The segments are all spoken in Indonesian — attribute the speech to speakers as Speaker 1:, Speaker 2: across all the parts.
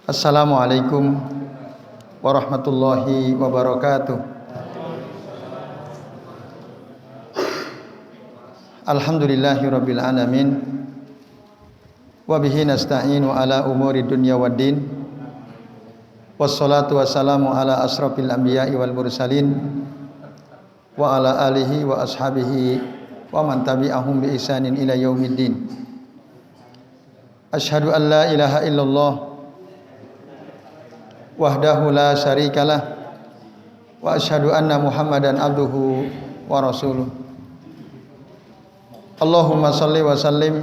Speaker 1: Assalamualaikum warahmatullahi wabarakatuh. Alhamdulillahirabbil alamin. Wa bihi nasta'inu ala umuri dunya waddin. Wassalatu wassalamu ala asrafil anbiya'i wal mursalin wa ala alihi wa ashabihi wa man tabi'ahum bi ihsanin ila yaumiddin. Asyhadu an la ilaha illallah wahdahu la syarikalah wa asyhadu anna Muhammadan abduhu wa rasuluh. Allahumma shalli wa sallim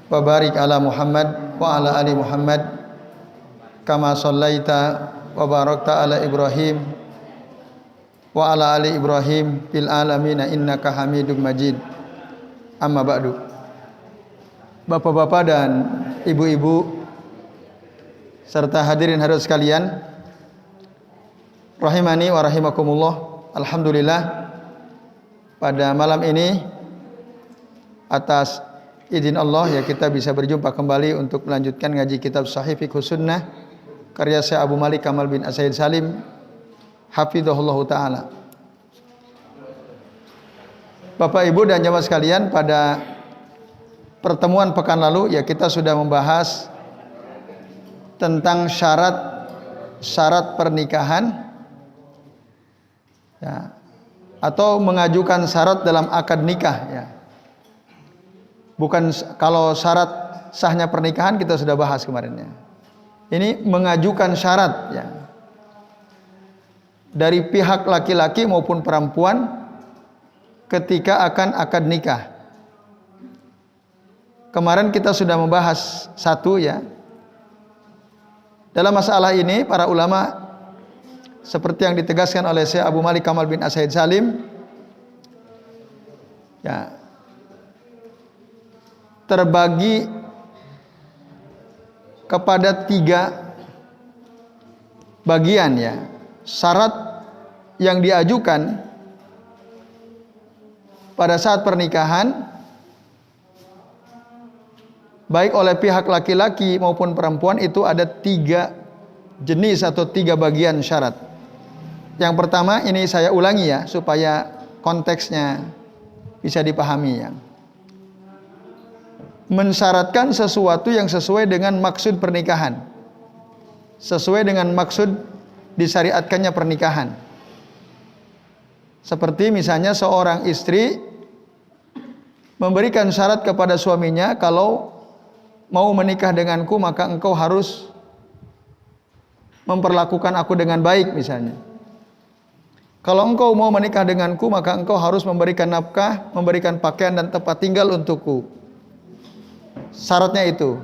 Speaker 1: wa barik ala Muhammad wa ala ali Muhammad kama shallaita wa barakta ala Ibrahim wa ala ali Ibrahim fil alamin innaka Hamidum Majid. Amma ba'du. Bapak-bapak dan ibu-ibu serta hadirin hadirat sekalian, rahimani wa rahimakumullah. Alhamdulillah, pada malam ini atas izin Allah ya kita bisa berjumpa kembali untuk melanjutkan ngaji kitab Sahih Fiqhus Sunnah karya Syekh Abu Malik Kamal bin As-Sayyid Salim hafizahullah taala. Bapak Ibu dan jamaah sekalian, pada pertemuan pekan lalu ya kita sudah membahas tentang syarat pernikahan ya, atau mengajukan syarat dalam akad nikah ya. Bukan kalau syarat sahnya pernikahan kita sudah bahas kemarin ya. Ini mengajukan syarat ya, dari pihak laki-laki maupun perempuan ketika akan akad nikah. Kemarin kita sudah membahas satu ya. Dalam masalah ini para ulama seperti yang ditegaskan oleh Syekh Abu Malik Kamal bin As-Sayyid Salim ya, terbagi kepada 3 bagian ya. Syarat yang diajukan pada saat pernikahan baik oleh pihak laki-laki maupun perempuan itu ada 3 jenis atau 3 bagian syarat. Yang pertama, ini saya ulangi ya supaya konteksnya bisa dipahami ya. Mensyaratkan sesuatu yang sesuai dengan maksud pernikahan, sesuai dengan maksud disyariatkannya pernikahan. Seperti misalnya seorang istri memberikan syarat kepada suaminya, kalau mau menikah denganku maka engkau harus memperlakukan aku dengan baik misalnya. Kalau engkau mau menikah denganku maka engkau harus memberikan nafkah, memberikan pakaian dan tempat tinggal untukku. Syaratnya itu.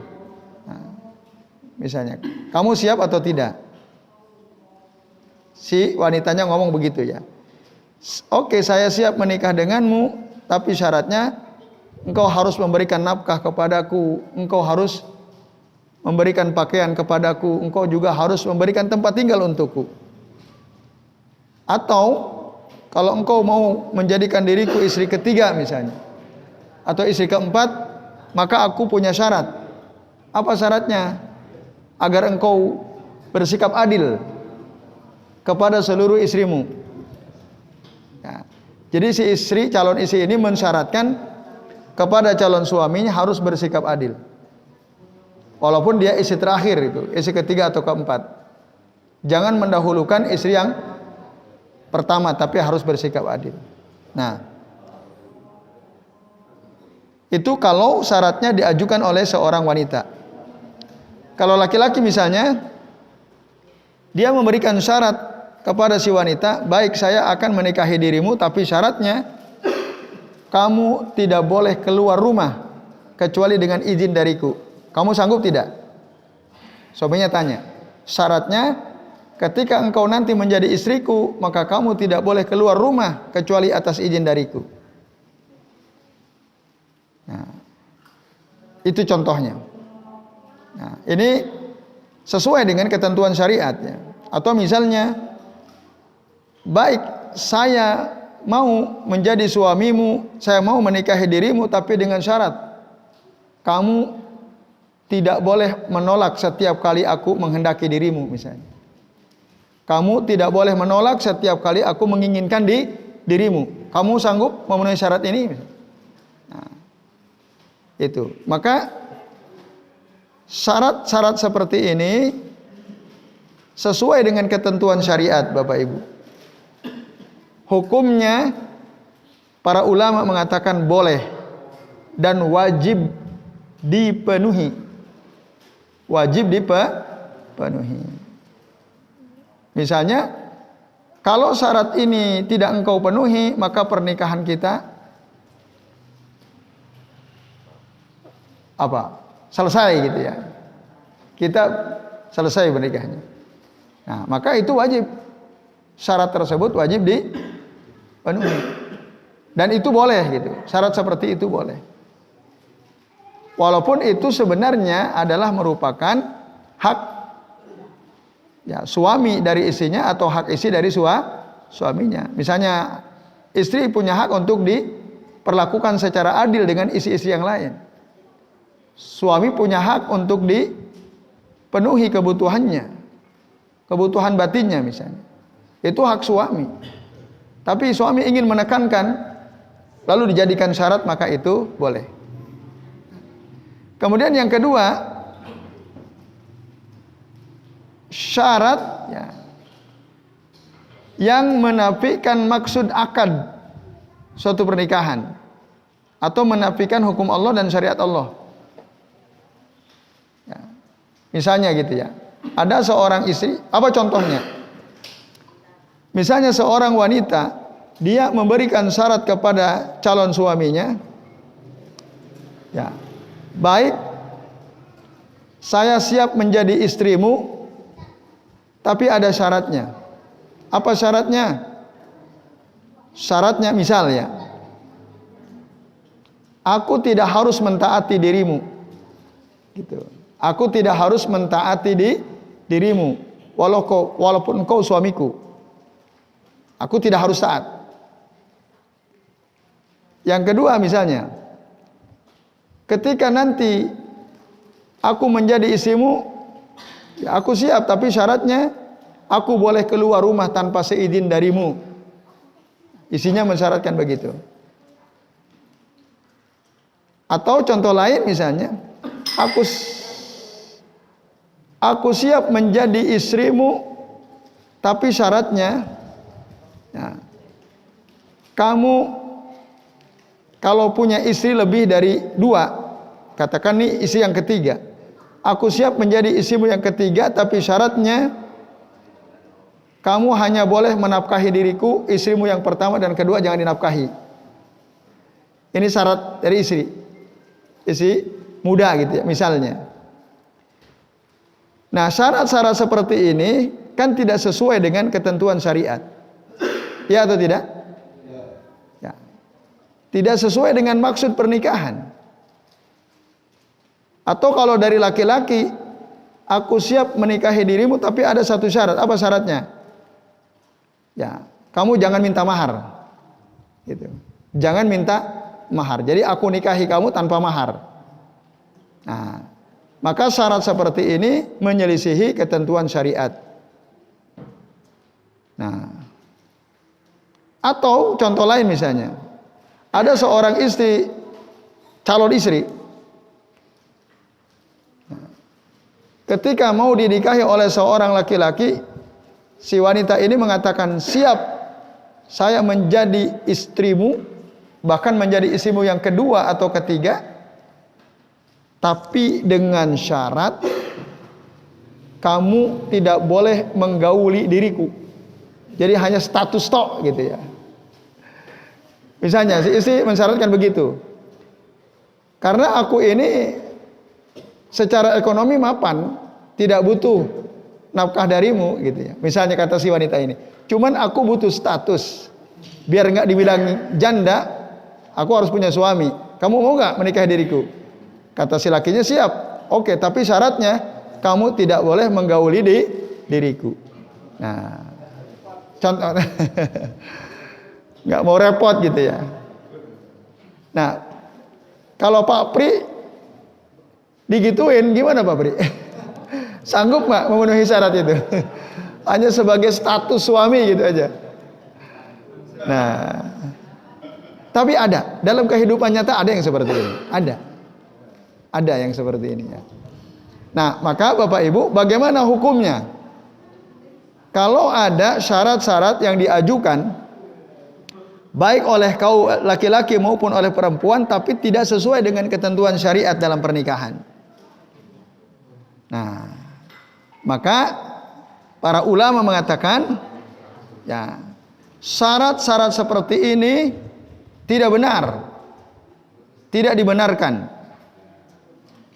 Speaker 1: Nah, misalnya, kamu siap atau tidak? Si wanitanya ngomong begitu ya. Oke, saya siap menikah denganmu, tapi syaratnya engkau harus memberikan nafkah kepadaku, engkau harus memberikan pakaian kepadaku, engkau juga harus memberikan tempat tinggal untukku. Atau kalau engkau mau menjadikan diriku istri ketiga misalnya, atau istri keempat, maka aku punya syarat. Apa syaratnya? Agar engkau bersikap adil kepada seluruh istrimu ya. Jadi si istri, calon istri ini mensyaratkan kepada calon suaminya harus bersikap adil. Walaupun dia istri terakhir itu, istri ketiga atau keempat. Jangan mendahulukan istri yang pertama, tapi harus bersikap adil. Nah, itu kalau syaratnya diajukan oleh seorang wanita. Kalau laki-laki misalnya, dia memberikan syarat kepada si wanita, baik saya akan menikahi dirimu, tapi syaratnya kamu tidak boleh keluar rumah kecuali dengan izin dariku. Kamu sanggup tidak? Suaminya tanya. Syaratnya, ketika engkau nanti menjadi istriku, maka kamu tidak boleh keluar rumah kecuali atas izin dariku. Nah, itu contohnya. Nah, ini sesuai dengan ketentuan syariat ya. Atau misalnya, baik saya mau menjadi suamimu, saya mau menikahi dirimu, tapi dengan syarat kamu tidak boleh menolak setiap kali aku menghendaki dirimu misalnya. Kamu tidak boleh menolak setiap kali aku menginginkan dirimu. Kamu sanggup memenuhi syarat ini? Nah, itu. Maka syarat-syarat seperti ini sesuai dengan ketentuan syariat, Bapak Ibu. Hukumnya para ulama mengatakan boleh dan wajib dipenuhi. Wajib dipenuhi. Misalnya, kalau syarat ini tidak engkau penuhi, maka pernikahan kita selesai gitu ya. Kita selesai pernikahannya. Nah, maka itu wajib. Syarat tersebut wajib dipenuhi. Dan itu boleh gitu. Syarat seperti itu boleh. Walaupun itu sebenarnya adalah merupakan hak ya, suami dari istrinya atau hak istri dari suaminya. Misalnya istri punya hak untuk diperlakukan secara adil dengan istri-istri yang lain. Suami punya hak untuk dipenuhi kebutuhannya, kebutuhan batinnya misalnya. Itu hak suami. Tapi suami ingin menekankan lalu dijadikan syarat, maka itu boleh. Kemudian yang kedua, syarat ya, yang menafikan maksud akad suatu pernikahan atau menafikan hukum Allah dan syariat Allah. Ya. Misalnya gitu ya, ada seorang istri, apa contohnya? Misalnya seorang wanita, dia memberikan syarat kepada calon suaminya, ya, baik, saya siap menjadi istrimu, tapi ada syaratnya. Apa syaratnya? Syaratnya misalnya, aku tidak harus mentaati dirimu. Gitu. Aku tidak harus mentaati dirimu, walaupun engkau suamiku. Aku tidak harus taat. Yang kedua misalnya, ketika nanti aku menjadi istrimu, ya aku siap, tapi syaratnya aku boleh keluar rumah tanpa seizin darimu. Isinya mensyaratkan begitu. Atau contoh lain misalnya, aku siap menjadi istrimu, tapi syaratnya ya, kamu kalau punya istri lebih dari 2, katakan nih istri yang ketiga, aku siap menjadi istrimu yang ketiga, tapi syaratnya kamu hanya boleh menafkahi diriku, istrimu yang pertama dan kedua jangan dinafkahi. Ini syarat dari istri muda gitu ya misalnya. Nah, syarat-syarat seperti ini kan tidak sesuai dengan ketentuan syariat. Ya atau tidak? Ya. Tidak sesuai dengan maksud pernikahan. Atau kalau dari laki-laki, aku siap menikahi dirimu tapi ada satu syarat. Apa syaratnya? Ya, kamu jangan minta mahar. Gitu. Jangan minta mahar. Jadi aku nikahi kamu tanpa mahar. Nah, maka syarat seperti ini menyelisihi ketentuan syariat. Nah, atau contoh lain misalnya, ada seorang istri, calon istri, ketika mau dinikahi oleh seorang laki-laki, si wanita ini mengatakan, siap saya menjadi istrimu, bahkan menjadi istrimu yang kedua atau ketiga, tapi dengan syarat kamu tidak boleh menggauli diriku. Jadi hanya status tok gitu ya. Misalnya si istri mensyaratkan begitu. Karena aku ini secara ekonomi mapan, tidak butuh nafkah darimu gitu ya. Misalnya kata si wanita ini, cuman aku butuh status. Biar enggak dibilang janda, aku harus punya suami. Kamu mau enggak menikahi diriku? Kata si lakinya siap. Oke, tapi syaratnya kamu tidak boleh menggauli diriku. Nah, contoh nggak mau repot gitu ya. Nah, kalau Pak Pri digituin gimana Pak Pri? Sanggup nggak memenuhi syarat itu? Hanya sebagai status suami gitu aja. Nah, tapi ada dalam kehidupan nyata ada yang seperti ini. Ada yang seperti ini ya. Nah, maka Bapak Ibu, bagaimana hukumnya? Kalau ada syarat-syarat yang diajukan baik oleh kaum laki-laki maupun oleh perempuan tapi tidak sesuai dengan ketentuan syariat dalam pernikahan. Nah, maka para ulama mengatakan ya, syarat-syarat seperti ini tidak benar. Tidak dibenarkan.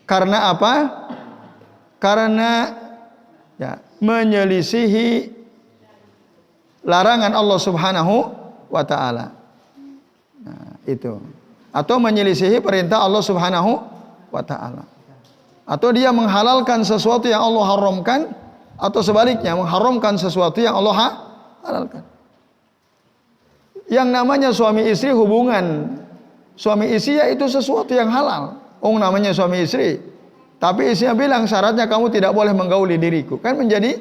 Speaker 1: Karena apa? Karena ya, menyelisihi larangan Allah Subhanahu wa ta'ala. Nah, itu. Atau menyelisihi perintah Allah Subhanahu wa ta'ala. Atau dia menghalalkan sesuatu yang Allah haramkan, atau sebaliknya mengharamkan sesuatu yang Allah halalkan. Yang namanya suami istri, hubungan suami istri ya itu sesuatu yang halal. Namanya suami istri. Tapi istrinya bilang syaratnya kamu tidak boleh menggauli diriku. Kan menjadi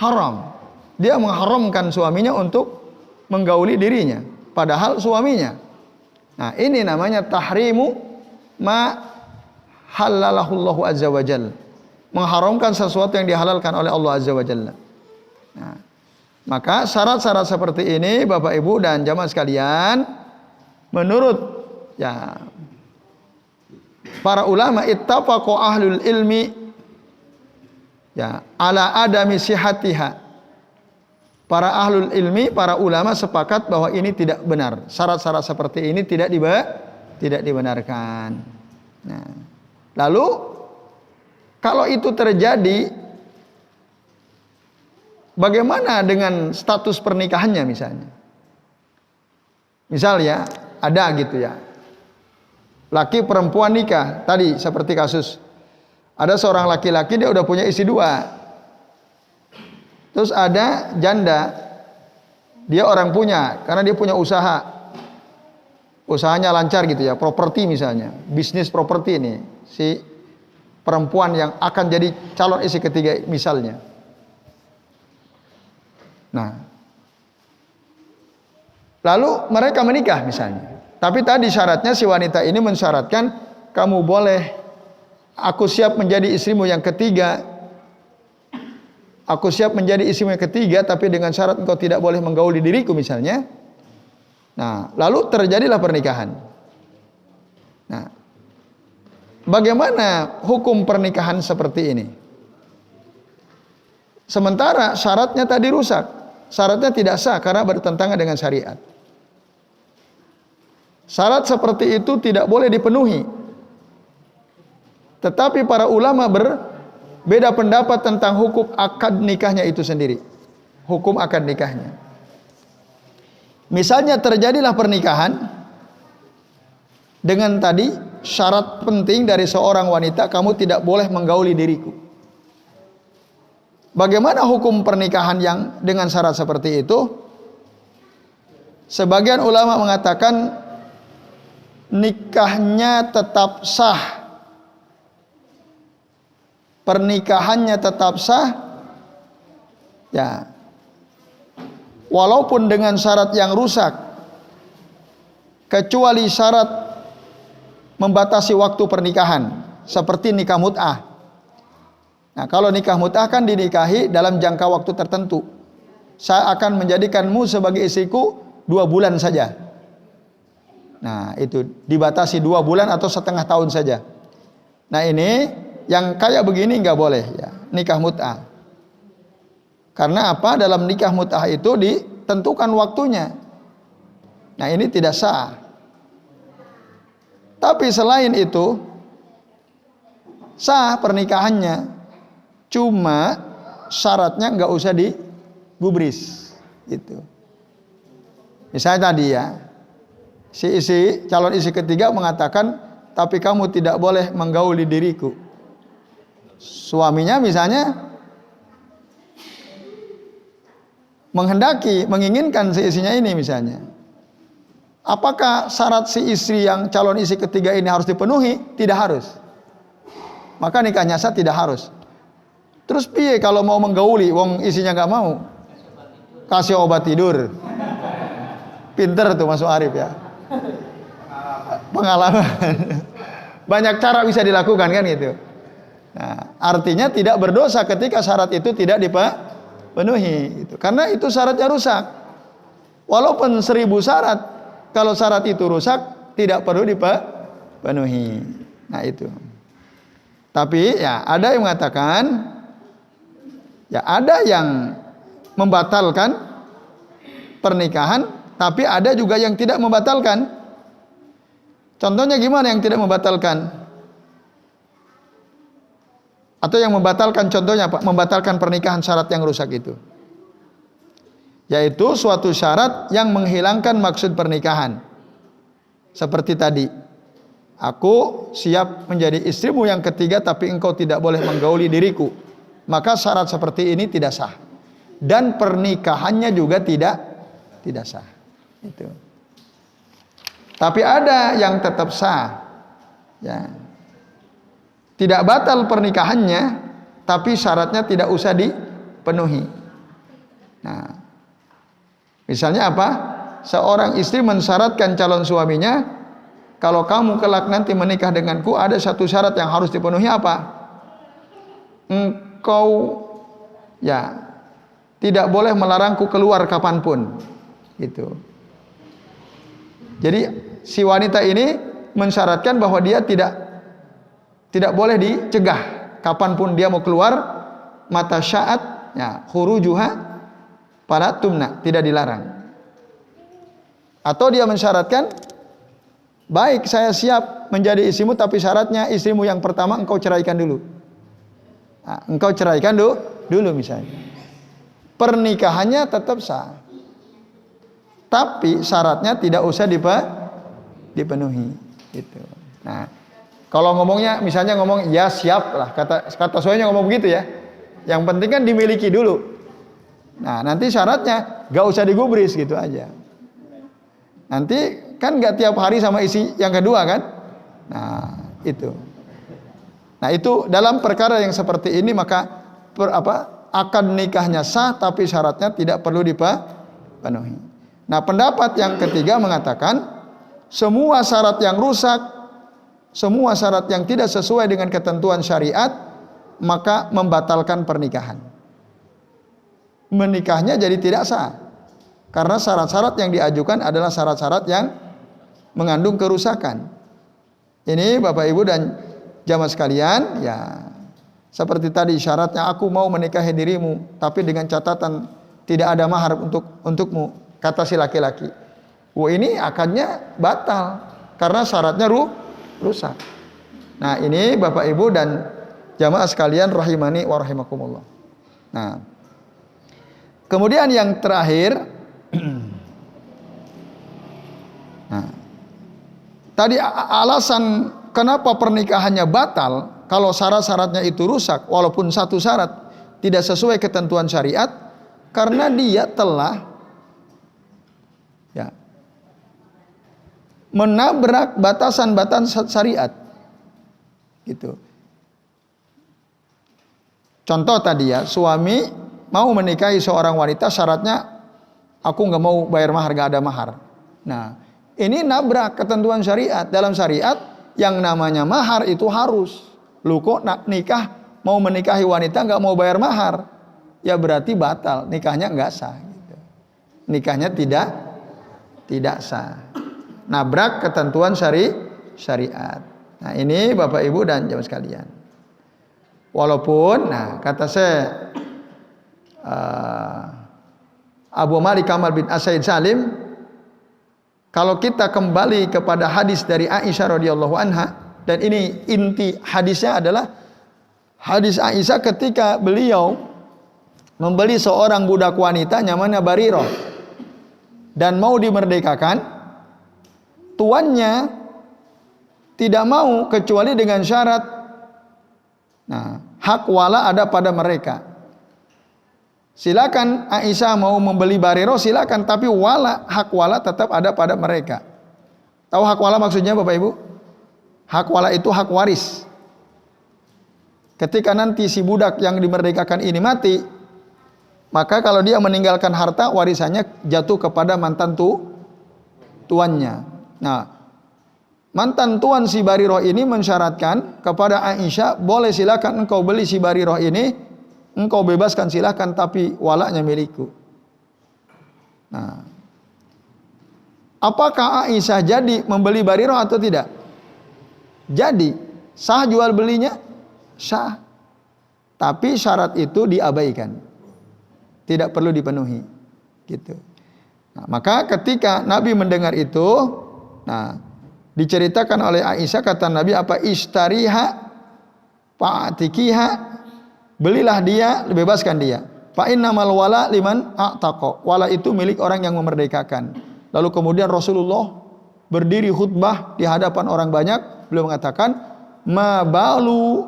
Speaker 1: haram. Dia mengharamkan suaminya untuk menggauli dirinya. Padahal suaminya. Nah, ini namanya tahrimu ma halalahullahu azza wa jalla. Mengharamkan sesuatu yang dihalalkan oleh Allah azza wa jalla. Nah, maka syarat-syarat seperti ini Bapak Ibu dan jamaah sekalian, menurut ya para ulama ittafaqu ahlul ilmi ya ala adami sihatiha. Para ahlul ilmi, para ulama sepakat bahwa ini tidak benar. Syarat-syarat seperti ini tidak dibenarkan. Nah, lalu kalau itu terjadi, bagaimana dengan status pernikahannya misalnya? Misal ya, ada gitu ya. Laki perempuan nikah, tadi seperti kasus ada seorang laki-laki dia udah punya istri 2. Terus ada janda, dia orang punya karena dia punya usaha, usahanya lancar gitu ya, properti misalnya, bisnis properti ini si perempuan yang akan jadi calon istri ketiga misalnya. Nah, lalu mereka menikah misalnya. Tapi tadi syaratnya si wanita ini mensyaratkan, kamu boleh, aku siap menjadi istrimu yang ketiga. Aku siap menjadi istrimu yang ketiga, tapi dengan syarat engkau tidak boleh menggauli diriku misalnya. Nah, lalu terjadilah pernikahan. Nah, bagaimana hukum pernikahan seperti ini? Sementara syaratnya tadi rusak, syaratnya tidak sah karena bertentangan dengan syariat. Syarat seperti itu tidak boleh dipenuhi. Tetapi para ulama berbeda pendapat tentang hukum akad nikahnya itu sendiri. Hukum akad nikahnya. Misalnya terjadilah pernikahan dengan tadi syarat penting dari seorang wanita, kamu tidak boleh menggauli diriku. Bagaimana hukum pernikahan yang dengan syarat seperti itu? Sebagian ulama mengatakan nikahnya tetap sah. Pernikahannya tetap sah. Ya. Walaupun dengan syarat yang rusak. Kecuali syarat membatasi waktu pernikahan, seperti nikah mut'ah. Nah, kalau nikah mut'ah kan dinikahi dalam jangka waktu tertentu. Saya akan menjadikanmu sebagai istriku 2 bulan saja. Nah, itu dibatasi 2 bulan atau setengah tahun saja. Nah, ini yang kayak begini nggak boleh ya, nikah mut'ah. Karena apa? Dalam nikah mut'ah itu ditentukan waktunya. Nah, ini tidak sah. Tapi selain itu sah pernikahannya. Cuma syaratnya nggak usah digubris gitu. Misalnya tadi ya, calon istri ketiga mengatakan, tapi kamu tidak boleh menggauli diriku. Suaminya misalnya menginginkan si istrinya ini misalnya. Apakah syarat si istri yang calon istri ketiga ini harus dipenuhi? Tidak harus. maka nikahnya sah, tidak harus. Terus piye kalau mau menggauli, wong isinya nggak mau? Kasih obat tidur. Pinter tuh Mas Arif ya. Pengalaman. Banyak cara bisa dilakukan kan gitu. Nah, artinya tidak berdosa ketika syarat itu tidak dipenuhi. Gitu. Karena itu syaratnya rusak. Walaupun 1000 syarat, kalau syarat itu rusak tidak perlu dipenuhi. Nah itu. Tapi ya ada yang mengatakan, ya ada yang membatalkan pernikahan, tapi ada juga yang tidak membatalkan. Contohnya gimana yang tidak membatalkan? Atau yang membatalkan, contohnya apa? Membatalkan pernikahan syarat yang rusak itu. Yaitu suatu syarat yang menghilangkan maksud pernikahan. Seperti tadi, aku siap menjadi istrimu yang ketiga, tapi engkau tidak boleh menggauli diriku. Maka syarat seperti ini tidak sah. Dan pernikahannya juga tidak sah. Itu. Tapi ada yang tetap sah. Ya. Tidak batal pernikahannya, tapi syaratnya tidak usah dipenuhi. Nah, misalnya apa? Seorang istri mensyaratkan calon suaminya, kalau kamu kelak nanti menikah denganku, ada satu syarat yang harus dipenuhi apa? Engkau ya tidak boleh melarangku keluar kapanpun. Gitu. Jadi si wanita ini mensyaratkan bahwa dia tidak boleh dicegah kapanpun dia mau keluar, mata syaat ya khurujuha pada tumna, tidak dilarang. Atau dia mensyaratkan, baik saya siap menjadi istrimu, tapi syaratnya istrimu yang pertama engkau ceraikan dulu. Nah, engkau ceraikan dulu misalnya. Pernikahannya tetap sah, tapi syaratnya tidak usah dipenuhi. Gitu. Nah, kalau ngomongnya, misalnya ngomong ya siap lah, kata suaminya ngomong begitu ya. Yang penting kan dimiliki dulu. Nah, nanti syaratnya gak usah digubris gitu aja. Nanti kan gak tiap hari sama isi yang kedua kan. Nah itu. Nah itu dalam perkara yang seperti ini maka akad nikahnya sah, tapi syaratnya tidak perlu dipenuhi. Nah pendapat yang ketiga mengatakan semua syarat yang rusak, semua syarat yang tidak sesuai dengan ketentuan syariat, maka membatalkan pernikahan. Menikahnya jadi tidak sah. Karena syarat-syarat yang diajukan adalah syarat-syarat yang mengandung kerusakan. Ini Bapak Ibu dan jamaah sekalian, ya seperti tadi syaratnya aku mau menikahi dirimu, tapi dengan catatan tidak ada mahar untukmu, kata si laki-laki. Wah ini akadnya batal karena syaratnya rusak. Nah ini Bapak Ibu dan jamaah sekalian rahimani wa rahimakumullah. Nah kemudian yang terakhir, nah, tadi alasan kenapa pernikahannya batal kalau syarat-syaratnya itu rusak, walaupun satu syarat tidak sesuai ketentuan syariat, karena dia telah ya menabrak batasan-batasan syariat. Gitu. Contoh tadi ya, suami mau menikahi seorang wanita, syaratnya aku nggak mau bayar mahar, nggak ada mahar. Nah, ini nabrak ketentuan syariat. Dalam syariat yang namanya mahar itu harus. Lu kok nikah mau menikahi wanita nggak mau bayar mahar, ya berarti batal, nikahnya nggak sah. Gitu. Nikahnya tidak sah. Nabrak ketentuan syariat. Nah ini Bapak Ibu dan jamaah sekalian. Walaupun, nah kata saya Abu Malik Kamal bin As-Said Salim, kalau kita kembali kepada hadis dari Aisyah radhiyallahu anha, dan ini inti hadisnya adalah hadis Aisyah ketika beliau membeli seorang budak wanita namanya Barirah dan mau dimerdekakan, tuannya tidak mau kecuali dengan syarat, nah hak wala ada pada mereka. Silakan Aisyah mau membeli Barirah silakan, tapi hak wala tetap ada pada mereka. Tahu hak wala maksudnya Bapak Ibu? Hak wala itu hak waris. ketika nanti si budak yang dimerdekakan ini mati, maka kalau dia meninggalkan harta, warisannya jatuh kepada mantan tuannya. Nah, mantan tuan si Bariroh ini mensyaratkan kepada Aisyah, boleh silakan engkau beli si Bariroh ini, engkau bebaskan silakan, tapi walaknya milikku. Nah, apakah Aisyah jadi membeli Bariroh atau tidak? Jadi, sah jual belinya? Sah. Tapi syarat itu diabaikan. Tidak perlu dipenuhi. Gitu. Nah, maka ketika Nabi mendengar itu, nah, diceritakan oleh Aisyah, kata Nabi apa? Ishtariha fa'atikiha, belilah dia, bebaskan dia. Fa innamal wala liman a'taqa. Wala itu milik orang yang memerdekakan. Lalu kemudian Rasulullah berdiri khutbah di hadapan orang banyak, beliau mengatakan, ma balu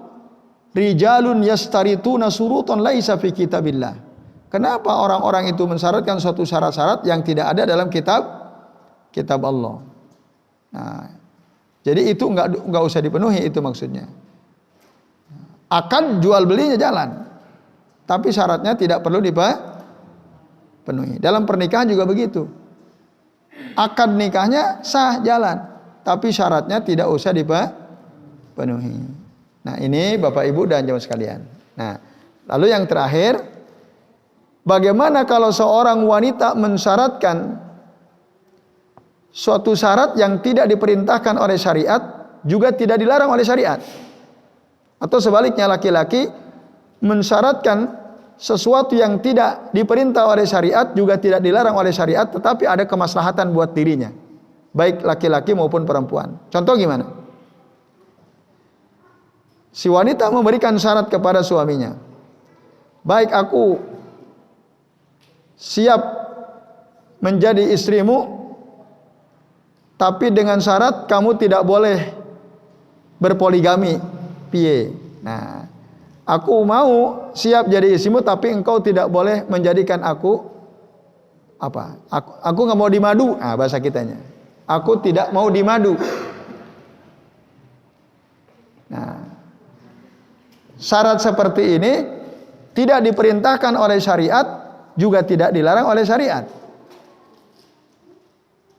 Speaker 1: rijalun yastarituna surutan laisa fi kitabillah. Kenapa orang-orang itu mensyaratkan suatu syarat-syarat yang tidak ada dalam kitab Allah? Nah, jadi itu enggak usah dipenuhi, itu maksudnya. Akan jual belinya jalan, tapi syaratnya tidak perlu dipenuhi. Dalam pernikahan juga begitu. Akad nikahnya sah jalan, tapi syaratnya tidak usah dipenuhi. Nah, ini Bapak Ibu dan jemaah sekalian. Nah, lalu yang terakhir, bagaimana kalau seorang wanita mensyaratkan suatu syarat yang tidak diperintahkan oleh syariat, juga tidak dilarang oleh syariat? Atau sebaliknya, laki-laki mensyaratkan sesuatu yang tidak diperintah oleh syariat, juga tidak dilarang oleh syariat, tetapi ada kemaslahatan buat dirinya, baik laki-laki maupun perempuan. Contoh gimana? Si wanita memberikan syarat kepada suaminya, baik aku siap menjadi istrimu, tapi dengan syarat kamu tidak boleh berpoligami. Piye? Nah, aku mau siap jadi istrimu, tapi engkau tidak boleh menjadikan aku apa? Aku nggak mau dimadu. Nah, bahasa kitanya. Aku tidak mau dimadu. Nah, syarat seperti ini tidak diperintahkan oleh syariat, juga tidak dilarang oleh syariat.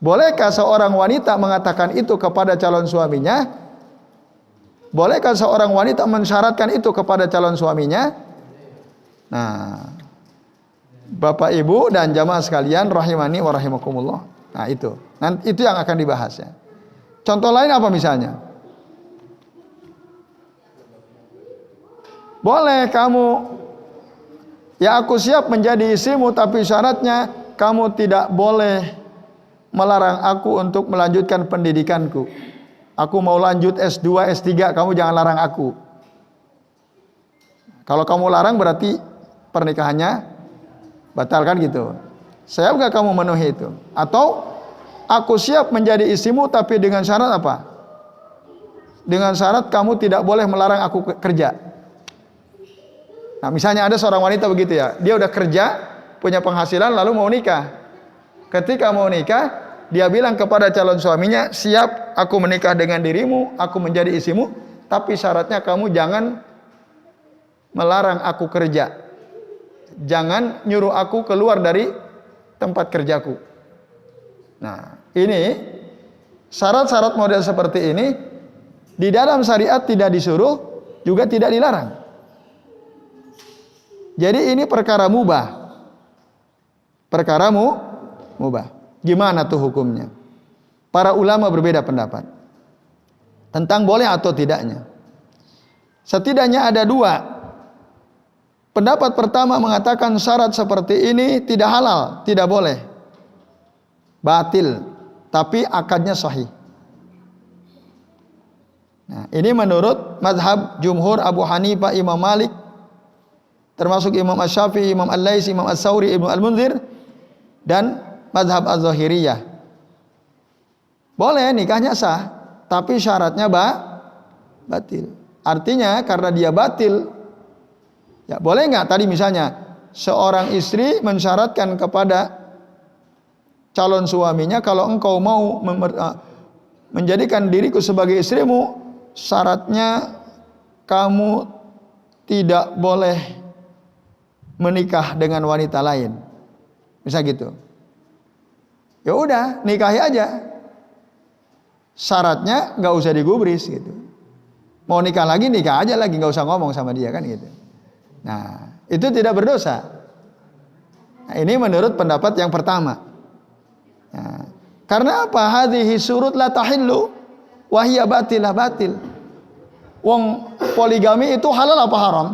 Speaker 1: Bolehkah seorang wanita mengatakan itu kepada calon suaminya? Bolehkah seorang wanita mensyaratkan itu kepada calon suaminya? Nah, Bapak Ibu dan jamaah sekalian rahimani wa rahimakumullah. Nah, itu. Nanti itu yang akan dibahas ya. Contoh lain apa misalnya? Boleh kamu, ya aku siap menjadi istrimu, tapi syaratnya kamu tidak boleh melarang aku untuk melanjutkan pendidikanku. Aku mau lanjut S2, S3, kamu jangan larang aku. Kalau kamu larang berarti pernikahannya batal, kan gitu. Siap gak kamu memenuhi itu? Atau aku siap menjadi istrimu, tapi dengan syarat apa? Dengan syarat kamu tidak boleh melarang aku kerja. Nah, misalnya ada seorang wanita begitu ya, dia udah kerja, punya penghasilan, lalu mau nikah. Ketika mau nikah, dia bilang kepada calon suaminya, siap aku menikah dengan dirimu, aku menjadi istrimu, tapi syaratnya kamu jangan melarang aku kerja. Jangan nyuruh aku keluar dari tempat kerjaku. Nah, ini syarat-syarat model seperti ini di dalam syariat tidak disuruh, juga tidak dilarang. Jadi ini perkara mubah. Perkara mubah. Gimana tuh hukumnya? Para ulama berbeda pendapat tentang boleh atau tidaknya. Setidaknya ada dua. Pendapat pertama mengatakan syarat seperti ini tidak halal, tidak boleh, batil, tapi akadnya sahih. Nah, ini menurut mazhab jumhur Abu Hanifah, Imam Malik, termasuk Imam Asy-Syafi'i, Imam Al-Laits, Imam Ats-Tsauri, Ibnu Al-Munzir, dan mazhab Az-Zahiriyah. Boleh nikahnya sah, tapi syaratnya batil. Artinya karena dia batil, ya boleh nggak tadi misalnya seorang istri mensyaratkan kepada calon suaminya, kalau engkau mau menjadikan diriku sebagai istrimu, syaratnya kamu tidak boleh menikah dengan wanita lain. Bisa gitu. Ya udah, nikahi aja. Syaratnya nggak usah digubris gitu. Mau nikah lagi, nikah aja lagi, nggak usah ngomong sama dia kan gitu. Nah, itu tidak berdosa. Nah, ini menurut pendapat yang pertama. Nah, karena apa? Hadhihi surut la tahillu wa hiya batilah batil. Wong poligami itu halal apa haram?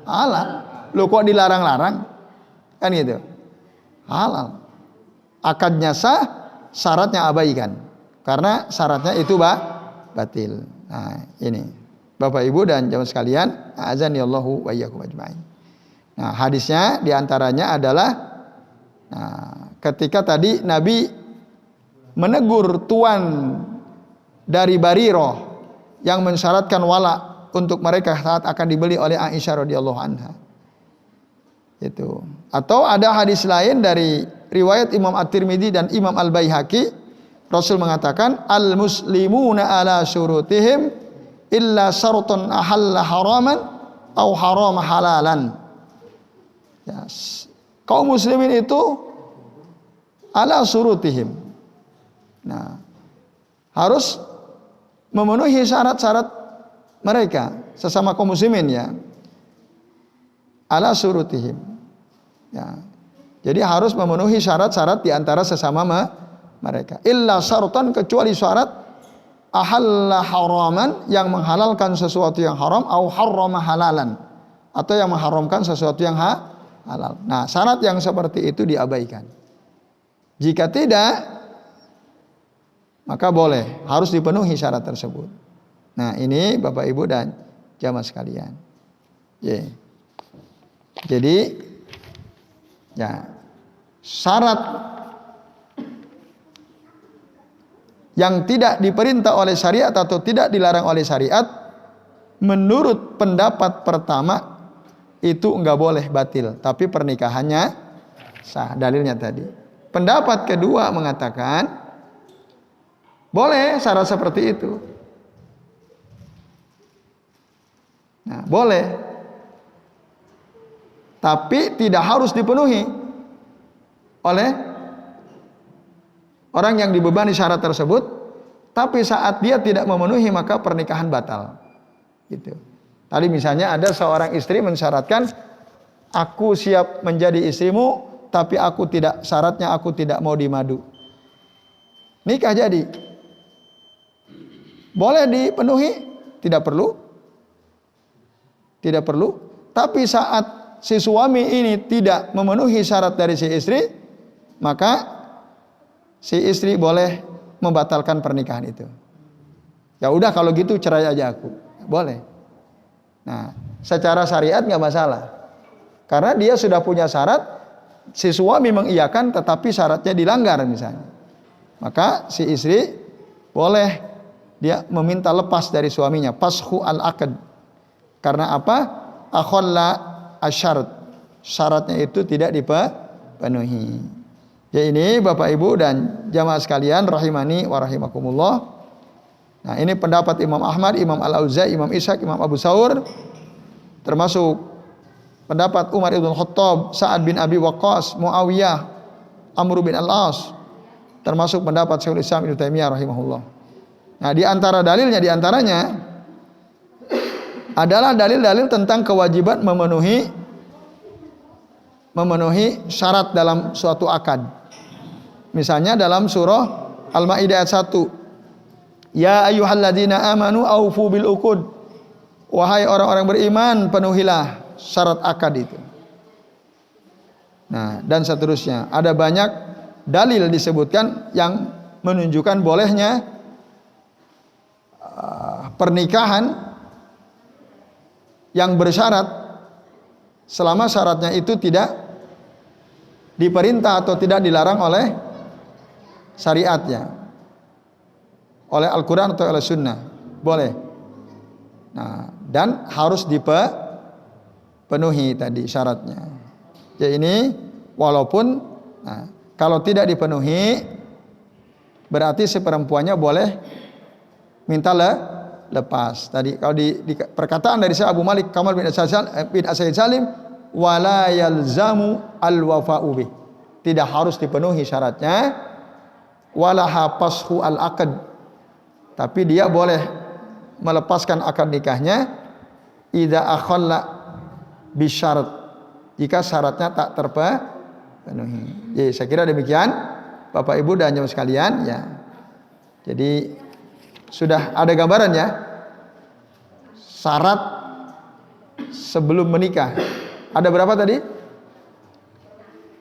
Speaker 1: Halal. Lu kok dilarang-larang? Kan gitu. Halal. Akadnya sah, syaratnya abaikan. Karena syaratnya itu batil. Nah, ini Bapak Ibu dan jamaah sekalian, azanillahu wa iyyakum ajmain. Nah, hadisnya diantaranya adalah ketika tadi Nabi menegur tuan dari Bariroh yang mensyaratkan wala untuk mereka saat akan dibeli oleh Aisyah radhiyallahu anha. Itu. Atau ada hadis lain dari riwayat Imam At-Tirmidzi dan Imam Al-Baihaqi, Rasul mengatakan al-muslimuna ala syurutihim illa syartun ahalla haraman au harama halalan. Ya, kaum muslimin itu ala syurutihim. Nah, harus memenuhi syarat-syarat mereka sesama kaum muslimin ya. Ala syurutihim. Ya. Jadi harus memenuhi syarat-syarat di antara sesama mereka. Illa syartan, kecuali syarat ahalla haraman, yang menghalalkan sesuatu yang haram, au harrama halalan, atau yang mengharamkan sesuatu yang halal. Nah, syarat yang seperti itu diabaikan. Jika tidak, maka boleh, harus dipenuhi syarat tersebut. Nah, ini Bapak Ibu dan jamaah sekalian. Jadi ya, syarat yang tidak diperintah oleh syariat atau tidak dilarang oleh syariat, menurut pendapat pertama itu enggak boleh, batil, tapi pernikahannya sah. Dalilnya tadi. Pendapat kedua mengatakan boleh syarat seperti itu. Nah, boleh. Tapi tidak harus dipenuhi oleh orang yang dibebani syarat tersebut. Tapi saat dia tidak memenuhi, maka pernikahan batal. Gitu. Tadi misalnya ada seorang istri mensyaratkan, aku siap menjadi istrimu, tapi syaratnya aku tidak mau dimadu. Nikah jadi. Boleh dipenuhi? Tidak perlu. Tidak perlu. Tapi saat si suami ini tidak memenuhi syarat dari si istri, maka si istri boleh membatalkan pernikahan itu. Ya udah kalau gitu cerai aja aku. Boleh. Nah, secara syariat nggak masalah. Karena dia sudah punya syarat, si suami mengiyakan tetapi syaratnya dilanggar misalnya. Maka si istri boleh dia meminta lepas dari suaminya, pashu al-aqd. Karena apa? Akhalla asyarat, syaratnya itu tidak dipenuhi. Ya, ini Bapak Ibu dan jamaah sekalian rahimani wa rahimakumullah. Nah, ini pendapat Imam Ahmad, Imam Al-Auza'i, Imam Ishaq, Imam Abu Saur, termasuk pendapat Umar ibn Khattab, Sa'ad bin Abi Waqqas, Muawiyah, Amr bin Al-As, termasuk pendapat Syekhul Islam Ibnu Taimiyah rahimahullah. Nah, di antara dalilnya, di antaranya adalah dalil-dalil tentang kewajiban memenuhi syarat dalam suatu akad. Misalnya dalam surah Al-Maidah ayat 1. Ya ayyuhalladzina amanu aufu bil uqud. Wahai orang-orang beriman, penuhilah syarat akad itu. Nah, dan seterusnya. Ada banyak dalil disebutkan yang menunjukkan bolehnya pernikahan yang bersyarat selama syaratnya itu tidak diperintah atau tidak dilarang oleh syariatnya, oleh Al-Quran atau oleh Sunnah, boleh. Nah, dan harus dipenuhi tadi syaratnya. Ya, ini walaupun kalau tidak dipenuhi berarti si perempuannya boleh minta lepas. Tadi kalau di perkataan dari Syekh Abu Malik Kamal bin As-Said Salim, wala yalzamu al-wafa'u bih. Tidak harus dipenuhi syaratnya, wala hapashu al-aqd. Tapi dia boleh melepaskan akad nikahnya idza akhalla bisyarat, jika syaratnya tak terpenuhi. Jadi saya kira demikian Bapak Ibu dan jemaah sekalian ya. Jadi sudah ada gambaran ya, syarat sebelum menikah. Ada berapa tadi?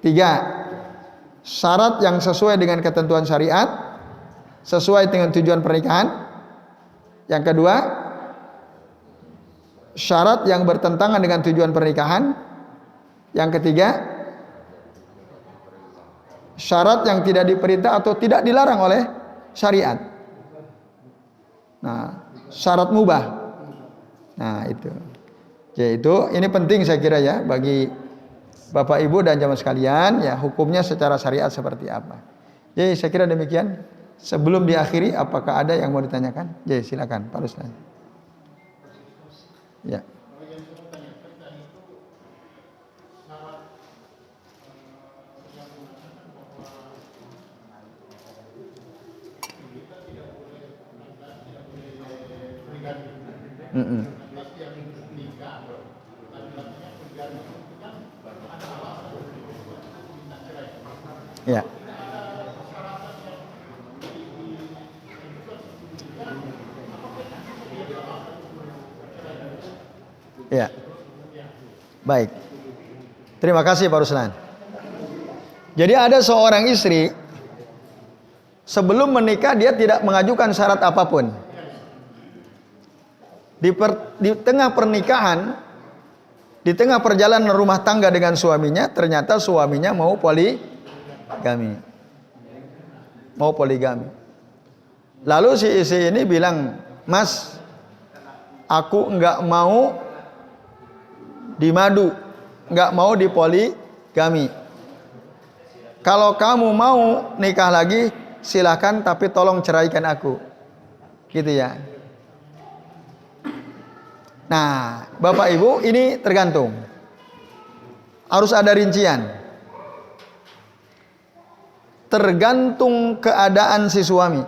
Speaker 1: 3. Syarat yang sesuai dengan ketentuan syariat, sesuai dengan tujuan pernikahan. Yang kedua, syarat yang bertentangan dengan tujuan pernikahan. Yang ketiga, syarat yang tidak diperintah atau tidak dilarang oleh syariat. Nah, syarat mubah. Nah, itu. Yaitu ini penting saya kira ya bagi Bapak Ibu dan jamaah sekalian ya, hukumnya secara syariat seperti apa. Jadi saya kira demikian. Sebelum diakhiri, apakah ada yang mau ditanyakan? Jadi silakan Pak Ruslan. Ya. Ya. Ya. Baik. Terima kasih Pak Ruslan. Jadi ada seorang istri sebelum menikah dia tidak mengajukan syarat apapun. Di tengah pernikahan, di tengah perjalanan rumah tangga dengan suaminya, ternyata suaminya mau poligami. Mau poligami. Lalu si istri ini bilang, "Mas, aku enggak mau dimadu, enggak mau dipoligami. Kalau kamu mau nikah lagi, silakan, tapi tolong ceraikan aku." Gitu ya. Nah, Bapak Ibu, ini tergantung. Harus ada rincian. Tergantung keadaan si suami.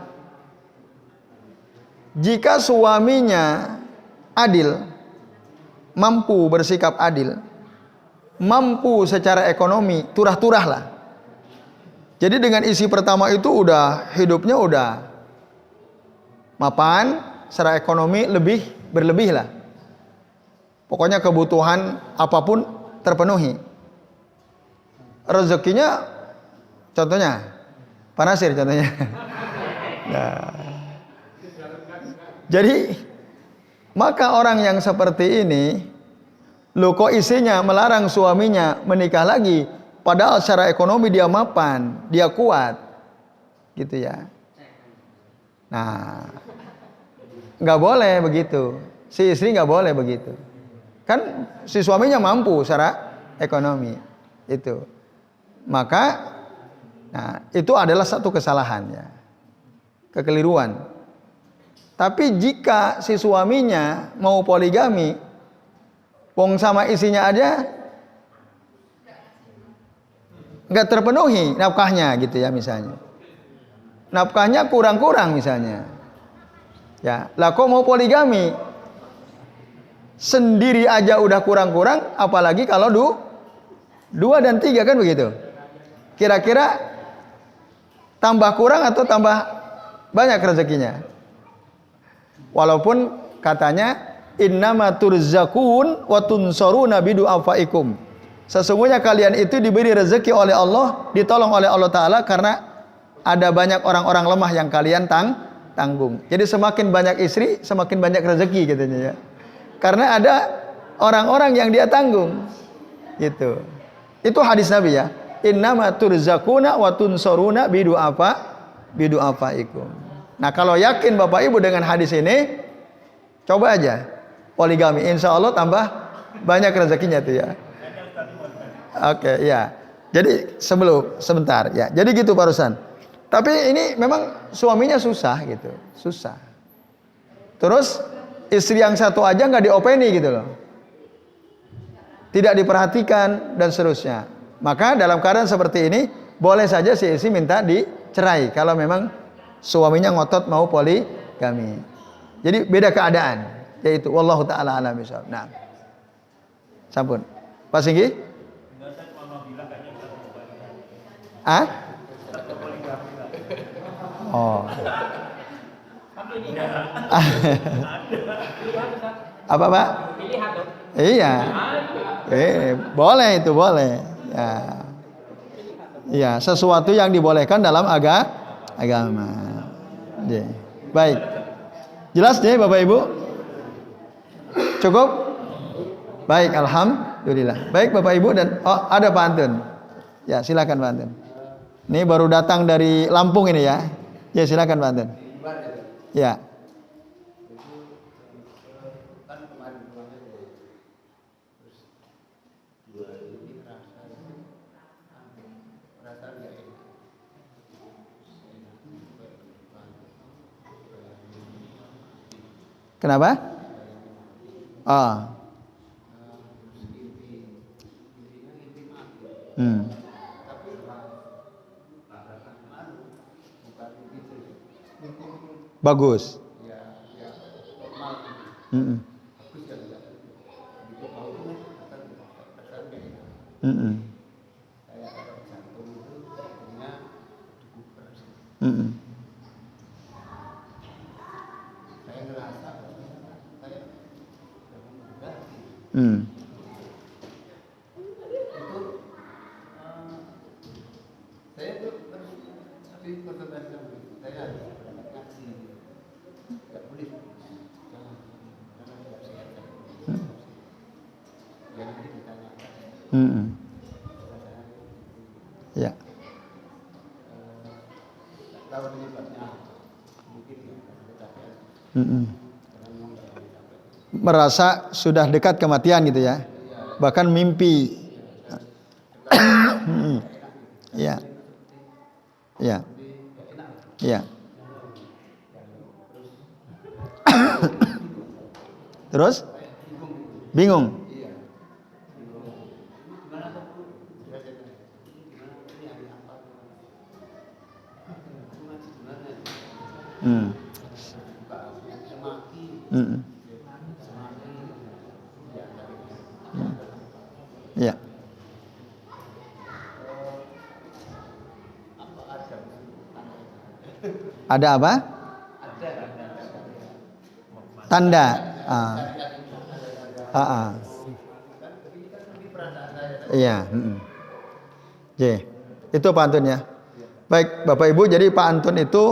Speaker 1: Jika suaminya adil, mampu bersikap adil, mampu secara ekonomi, turah-turah lah. Jadi dengan isi pertama itu udah hidupnya udah mapan, secara ekonomi berlebih lah. Pokoknya kebutuhan apapun terpenuhi. Rezekinya, contohnya, Pak Nasir contohnya. Nah, jadi maka orang yang seperti ini, loh kok istrinya melarang suaminya menikah lagi, padahal secara ekonomi dia mapan, dia kuat, gitu ya. Nah, nggak boleh begitu. Si istri nggak boleh begitu. Kan si suaminya mampu secara ekonomi itu. Maka nah, itu adalah satu kesalahan ya. Kekeliruan. Tapi jika si suaminya mau poligami, wong sama isinya aja nggak terpenuhi nafkahnya gitu ya misalnya. Nafkahnya kurang-kurang misalnya. Ya, lah kok mau poligami? Sendiri aja udah kurang-kurang, apalagi kalau 2 dan 3 kan begitu. Kira-kira tambah kurang atau tambah banyak rezekinya? Walaupun katanya innama turzakun wa tunsaruna bidu'afaikum. Sesungguhnya kalian itu diberi rezeki oleh Allah, ditolong oleh Allah Ta'ala karena ada banyak orang-orang lemah yang kalian tanggung. Jadi semakin banyak istri, semakin banyak rezeki katanya ya. Karena ada orang-orang yang dia tanggung. Gitu. Itu hadis Nabi ya. Innama turzakuna wa tunsaruna bidu'afaikum. Nah, kalau yakin Bapak Ibu dengan hadis ini, coba aja poligami. Insya Allah tambah banyak rezekinya tuh ya. Oke, ya. Jadi sebentar ya. Jadi gitu Pak Ruslan. Tapi ini memang suaminya susah gitu. Susah. Terus istri yang satu aja nggak diopeni gitu loh, tidak diperhatikan dan seterusnya. Maka dalam keadaan seperti ini boleh saja si istri minta dicerai kalau memang suaminya ngotot mau poligami. Jadi beda keadaan, yaitu wallahu taala alam bisawab. Nah, sampun Pak Singgi. Oh. Apa Pak? Iya. Boleh itu boleh. Ya. Iya, sesuatu yang dibolehkan dalam agama. Ya. Baik. Jelas deh Bapak Ibu? Cukup? Baik, alhamdulillah. Baik Bapak Ibu dan ada Pak Antun. Ya, silakan Pak Antun. Ini baru datang dari Lampung ini ya. Ya, silakan Pak Antun. Ya. Kenapa? Bagus. Ya. Merasa sudah dekat kematian gitu ya. Bahkan mimpi. Ya. Ya. Ya. Terus? Bingung. Ya. Ada apa? Tanda. Iya. Itu Pak Antun ya. Baik Bapak Ibu, jadi Pak Antun itu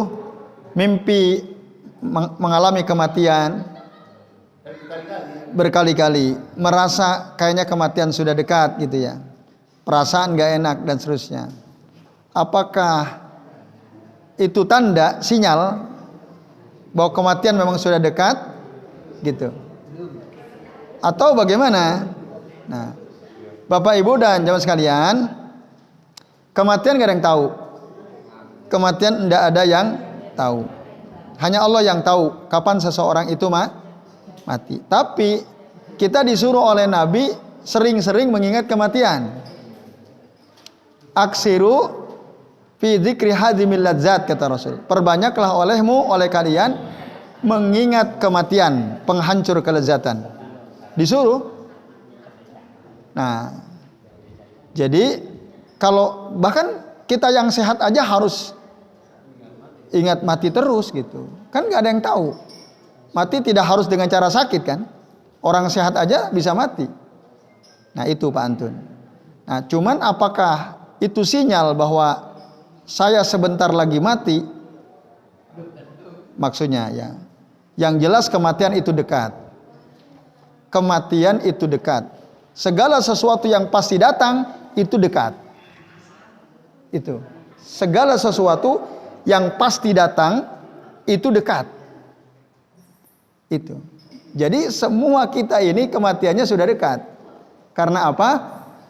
Speaker 1: mimpi mengalami kematian berkali-kali, merasa kayaknya kematian sudah dekat gitu ya, perasaan gak enak dan seterusnya. Apakah itu tanda, sinyal bahwa kematian memang sudah dekat gitu, atau bagaimana? Nah, Bapak Ibu dan jamaah sekalian, kematian gak ada yang tahu. Kematian tidak ada yang tahu. Hanya Allah yang tahu kapan seseorang itu mati. Tapi kita disuruh oleh Nabi sering-sering mengingat kematian. Aksiru fi dzikri hadimil ladzat, kata Rasul. Perbanyaklah oleh kalian mengingat kematian, penghancur kelezatan. Disuruh. Nah, jadi kalau bahkan kita yang sehat aja harus ingat mati terus gitu. Kan gak ada yang tahu. Mati tidak harus dengan cara sakit kan. Orang sehat aja bisa mati. Nah itu Pak Antun. Nah cuman apakah itu sinyal bahwa saya sebentar lagi mati? Maksudnya ya. Yang jelas kematian itu dekat. Kematian itu dekat. Segala sesuatu yang pasti datang itu dekat. Itu. Segala sesuatu yang pasti datang itu dekat. Itu. Jadi semua kita ini kematiannya sudah dekat. Karena apa?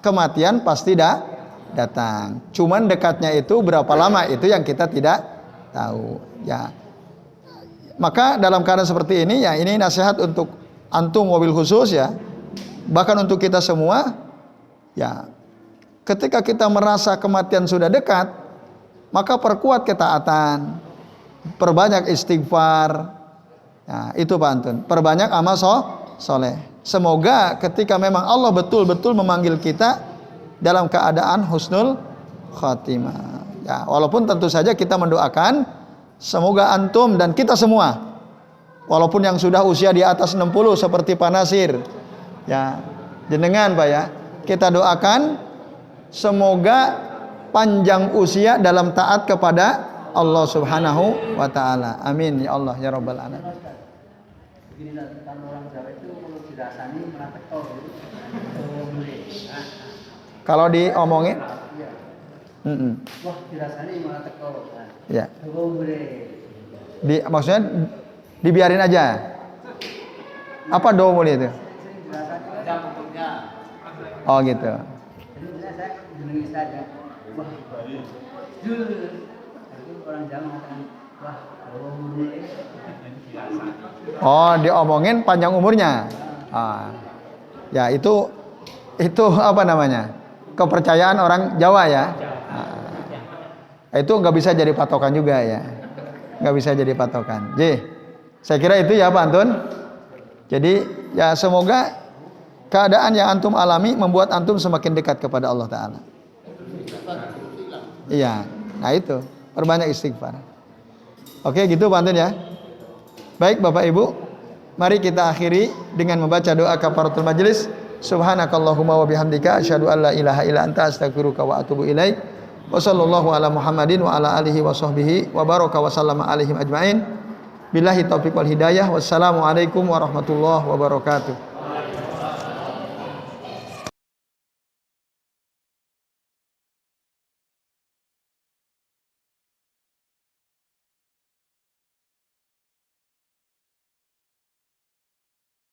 Speaker 1: Kematian pasti datang. Cuman dekatnya itu berapa lama itu yang kita tidak tahu. Ya. Maka dalam keadaan seperti ini, ya ini nasihat untuk antum wabil khusus ya, bahkan untuk kita semua, ya ketika kita merasa kematian sudah dekat, maka perkuat ketaatan, perbanyak istighfar, nah itu Pak Antun, perbanyak amal soleh. Semoga ketika memang Allah betul-betul memanggil kita dalam keadaan husnul khatimah. Ya, walaupun tentu saja kita mendoakan semoga antum dan kita semua, walaupun yang sudah usia di atas 60 seperti Pak Nasir, ya jenengan Pak ya, kita doakan semoga panjang usia dalam taat kepada Allah Subhanahu wa taala. Amin ya Allah ya rabbal alamin.
Speaker 2: Begini kalau orang Jawa itu kalau dirasani malah tekor gitu.
Speaker 1: Kalau diomongin
Speaker 2: wah dirasani malah tekor.
Speaker 1: Ya. Maksudnya dibiarin aja. Apa doa mulia itu? Oh gitu. Oh, diomongin panjang umurnya. Ya itu apa namanya? Kepercayaan orang Jawa ya. Itu nggak bisa jadi patokan juga ya. Nggak bisa jadi patokan. Jadi saya kira itu ya Pak Antun. Jadi ya semoga keadaan yang antum alami membuat antum semakin dekat kepada Allah Ta'ala. Iya, nah itu perbanyak istighfar. Oke gitu Pak Antun ya. Baik Bapak Ibu, mari kita akhiri dengan membaca doa kafaratul majelis. Subhanakallahumma wa bihamdika asyhadu an la ilaha illa anta astaghfiruka wa atubu ilaik. Wa sallallahu ala Muhammadin wa ala alihi wa sahbihi wa baraka wa sallama alaihim ajmain. Billahi taufiq wal hidayah. Wassalamualaikum warahmatullahi wabarakatuh.